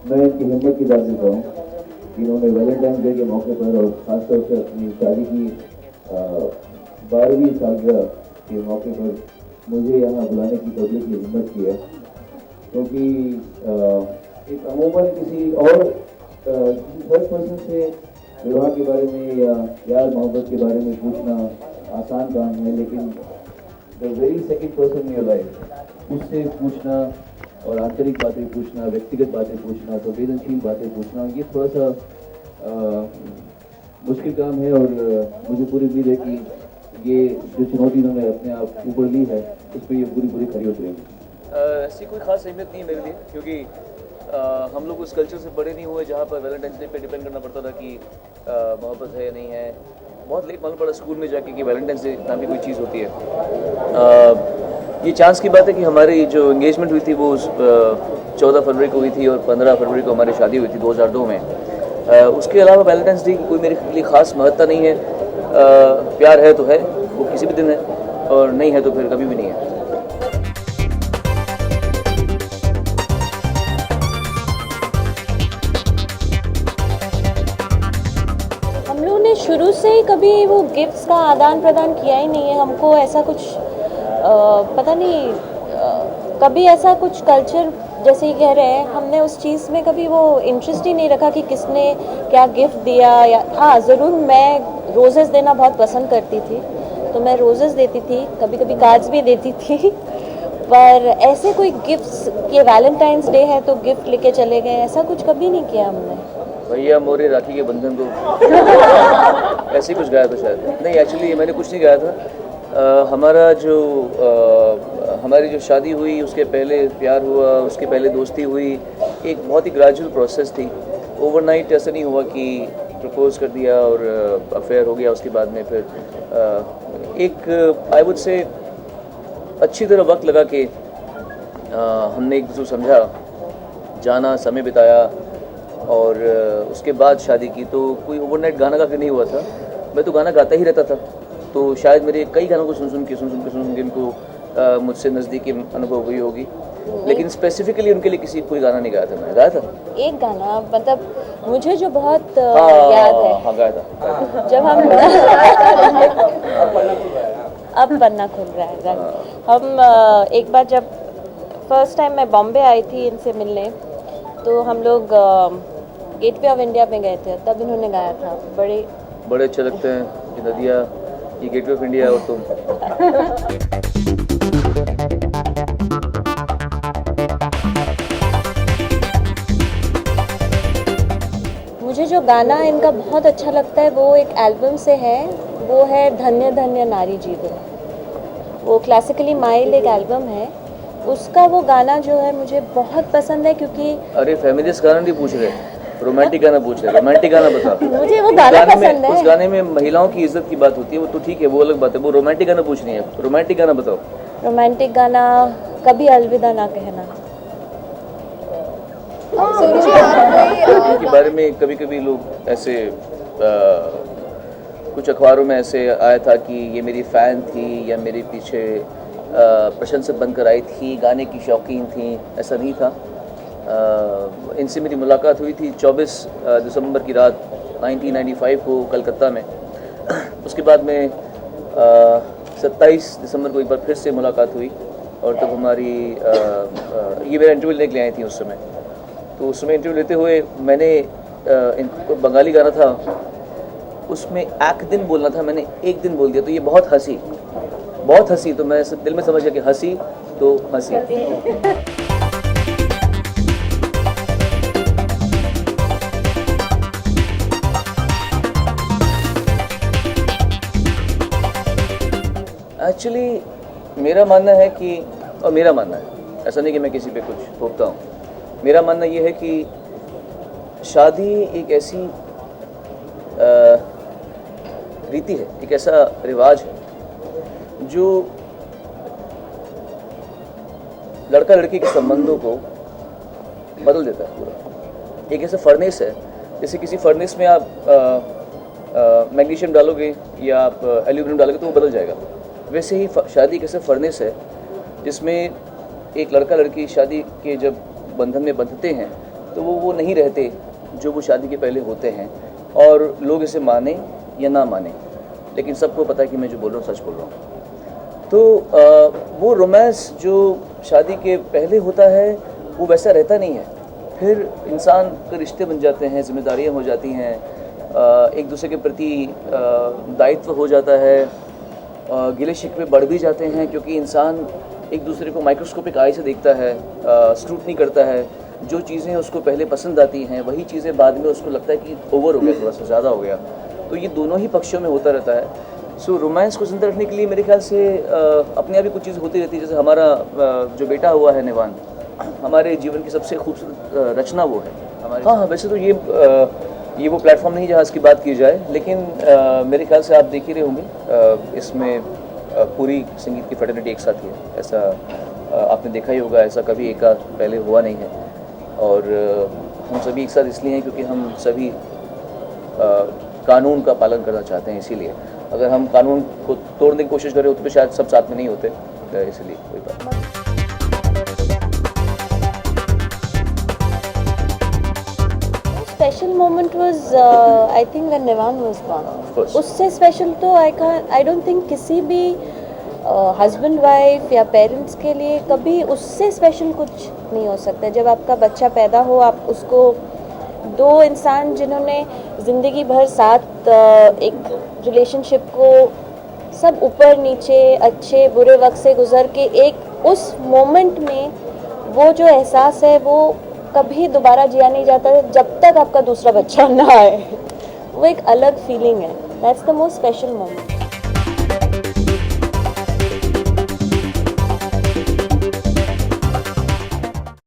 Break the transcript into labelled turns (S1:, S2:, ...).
S1: मैं इनकी हिम्मत की बात देता हूँ कि इन्होंने वैलेंटाइन डे के मौके पर और ख़ासतौर से अपनी शादी की 12वीं सालगिरह के मौके पर मुझे यहाँ बुलाने की पब्लिकली हिम्मत की है, क्योंकि एक अमूमन किसी और किसी थर्ड पर्सन से विवाह के बारे में या प्यार मोहब्बत के बारे में पूछना आसान काम है, लेकिन the very second person in your life उससे पूछना और आंतरिक बातें पूछना, व्यक्तिगत बातें पूछना, संवेदनशील बातें पूछना, ये थोड़ा सा मुश्किल काम है। और मुझे पूरी उम्मीद है कि ये जो चुनौती इन्होंने अपने आप ऊपर ली है उस पर ये पूरी खरी उतरेंगी।
S2: ऐसी कोई खास अहमियत नहीं है मेरे लिए, क्योंकि हम लोग उस कल्चर से बड़े नहीं हुए जहाँ पर वैलेंटाइंस डे पे डिपेंड करना पड़ता था कि मोहब्बत है या नहीं है। बहुत लेट मालूम पड़ा स्कूल में जाके कि वैलेंटाइंस डे नाम की कोई चीज़ होती है। ये चांस की बात है कि हमारी जो एंगेजमेंट हुई थी वो 14 फरवरी को हुई थी और 15 फरवरी को हमारी शादी हुई थी 2002 में। उसके अलावा वैलेंटाइंस डे की कोई मेरे लिए ख़ास महत्ता नहीं है। प्यार है तो है, वो किसी भी दिन है, और नहीं है तो फिर कभी भी नहीं है।
S3: हम लोगों ने शुरू से ही कभी वो गिफ्ट्स का आदान प्रदान किया ही नहीं है। हमको ऐसा कुछ पता नहीं, कभी ऐसा कुछ कल्चर जैसे ही कह रहे हैं, हमने उस चीज़ में कभी वो इंटरेस्ट ही नहीं रखा कि किसने क्या गिफ्ट दिया। या हाँ, ज़रूर मैं रोज़ेस देना बहुत पसंद करती थी, तो मैं रोज़ेस देती थी, कभी कभी कार्ड्स भी देती थी। पर ऐसे कोई गिफ्ट्स, ये वैलेंटाइंस डे है तो गिफ्ट लेके चले गए, ऐसा कुछ कभी नहीं किया हमने।
S2: भैया मोरे राखी के बंधन को ऐसे ही कुछ गाया था शायद। नहीं, एक्चुअली मैंने कुछ नहीं गाया था। हमारी जो शादी हुई उसके पहले प्यार हुआ, उसके पहले दोस्ती हुई। एक बहुत ही ग्रेजुअल प्रोसेस थी। ओवरनाइट ऐसा नहीं हुआ कि प्रपोज कर दिया और अफेयर हो गया। उसके बाद में फिर एक आई वुड से अच्छी तरह वक्त लगा के हमने एक दूसरे को समझा, जाना, समय बिताया और उसके बाद शादी की। तो कोई ओवरनाइट गाना गा के नहीं हुआ था। मैं तो गाना गाता ही रहता था, तो शायद मेरे कई गानों को सुन के इनको मुझसे नज़दीकी अनुभव हुई होगी। लेकिन स्पेसिफिकली उनके लिए कोई गाना नहीं गाया था। मैंने गाया था
S3: एक गाना, मतलब मुझे जो बहुत याद है।
S2: हाँ, गाया था
S3: जब हम अब पन्ना खुल रहा है। हम एक बार जब फर्स्ट टाइम मैं बॉम्बे आई थी इनसे मिलने, तो हम लोग गेटवे ऑफ इंडिया में गए थे, तब इन्होंने गाया था। बड़े
S2: अच्छे लगते हैं ये नदिया, ये गेटवे ऑफ इंडिया और तुम।
S3: मुझे जो गाना इनका बहुत अच्छा लगता है वो एक एल्बम से है, वो है धन्य धन्य नारी जीवन। वो क्लासिकली माइल्ड एक एल्बम है, उसका वो गाना जो है मुझे बहुत पसंद है। क्योंकि
S2: अरे फेमिनिस्ट गाना नहीं पूछ रहे, रोमांटिक गाना पूछ रहे। रोमांटिक गाना बता।
S3: मुझे वो गाना पसंद है।
S2: उस गाने में महिलाओं की इज्जत की बात होती है, वो तो ठीक है, वो अलग बात है। वो रोमांटिक गाना पूछ रही है, रोमांटिक गाना बताओ।
S3: रोमांटिक गाना कभी अलविदा ना कहना
S2: के बारे में कभी लोग ऐसे कुछ अखबारों में ऐसे आया था कि ये मेरी फ़ैन थी या मेरे पीछे प्रशंसक बनकर आई थी, गाने की शौकीन थी। ऐसा नहीं था। इनसे मेरी मुलाकात हुई थी 24 दिसंबर की रात 1995 को कलकत्ता में। उसके बाद में 27 दिसंबर को एक बार फिर से मुलाकात हुई, और तब हमारी ये मेरा इंटरव्यू लेने के लिए आई थी उस समय। तो उस समय इंटरव्यू लेते हुए मैंने इनको बंगाली गाना था, उसमें एक दिन बोलना था, मैंने एक दिन बोल दिया। तो ये बहुत हंसी, तो मैं दिल में समझ गया कि हंसी तो हंसी। एक्चुअली मेरा मानना है कि, और मेरा मानना है, ऐसा नहीं कि मैं किसी पे कुछ थोपता हूँ, मेरा मानना ये है कि शादी एक ऐसी रीति है, एक ऐसा रिवाज है जो लड़का लड़की के संबंधों को बदल देता है पूरा। एक ऐसा फर्नेस है, जैसे किसी फर्नेस में आप मैग्नीशियम डालोगे या आप एल्यूमिनियम डालोगे तो वो बदल जाएगा। वैसे ही शादी एक ऐसा फर्नेस है जिसमें एक लड़का लड़की शादी के जब बंधन में बंधते हैं तो वो नहीं रहते जो वो शादी के पहले होते हैं, और लोग इसे माने या ना माने, लेकिन सबको पता है कि मैं जो बोल रहा हूँ सच बोल रहा हूँ। तो वो रोमांस जो शादी के पहले होता है वो वैसा रहता नहीं है। फिर इंसान के रिश्ते बन जाते हैं, जिम्मेदारियाँ हो जाती हैं, एक दूसरे के प्रति दायित्व हो जाता है, गिले शिकवे बढ़ भी जाते हैं, क्योंकि इंसान एक दूसरे को माइक्रोस्कोपिक आई से देखता है, स्क्रूटनी करता है। जो चीज़ें उसको पहले पसंद आती हैं वही चीज़ें बाद में उसको लगता है कि ओवर हो गया, थोड़ा सा ज़्यादा हो गया। तो ये दोनों ही पक्षों में होता रहता है। सो रोमांस को जिंदा रखने के लिए मेरे ख्याल से अपने आप ही कुछ चीज़ होती रहती है। जैसे हमारा जो बेटा हुआ है निवान, हमारे जीवन की सबसे खूबसूरत रचना वो है हमारे। हाँ, वैसे तो ये वो प्लेटफॉर्म नहीं जहाँ इसकी बात की जाए, लेकिन मेरे ख्याल से आप देख ही रहे होंगे, इसमें पूरी संगीत की फ्रेटर्निटी एक साथ ही है। ऐसा आपने देखा ही होगा, ऐसा कभी एक पहले हुआ नहीं है। और हम सभी एक साथ इसलिए हैं क्योंकि हम सभी कानून का पालन करना चाहते हैं। इसीलिए अगर हम कानून को तोड़ने की कोशिश करें तो शायद सब साथ में नहीं होते, इसलिए कोई बात नहीं।
S3: Special moment was I think when Nivan was born.
S2: Of course.
S3: उससे स्पेशल तो I don't think किसी भी हस्बैंड वाइफ या पेरेंट्स के लिए कभी उससे स्पेशल कुछ नहीं हो सकता। जब आपका बच्चा पैदा हो, आप उसको दो इंसान जिन्होंने ज़िंदगी भर साथ एक रिलेशनशिप को सब ऊपर नीचे अच्छे बुरे वक्त से गुजर के एक उस मोमेंट में वो जो एहसास है वो कभी दोबारा जिया नहीं जाता जब तक आपका दूसरा बच्चा ना आए। वो एक अलग फीलिंग है। That's the most special moment.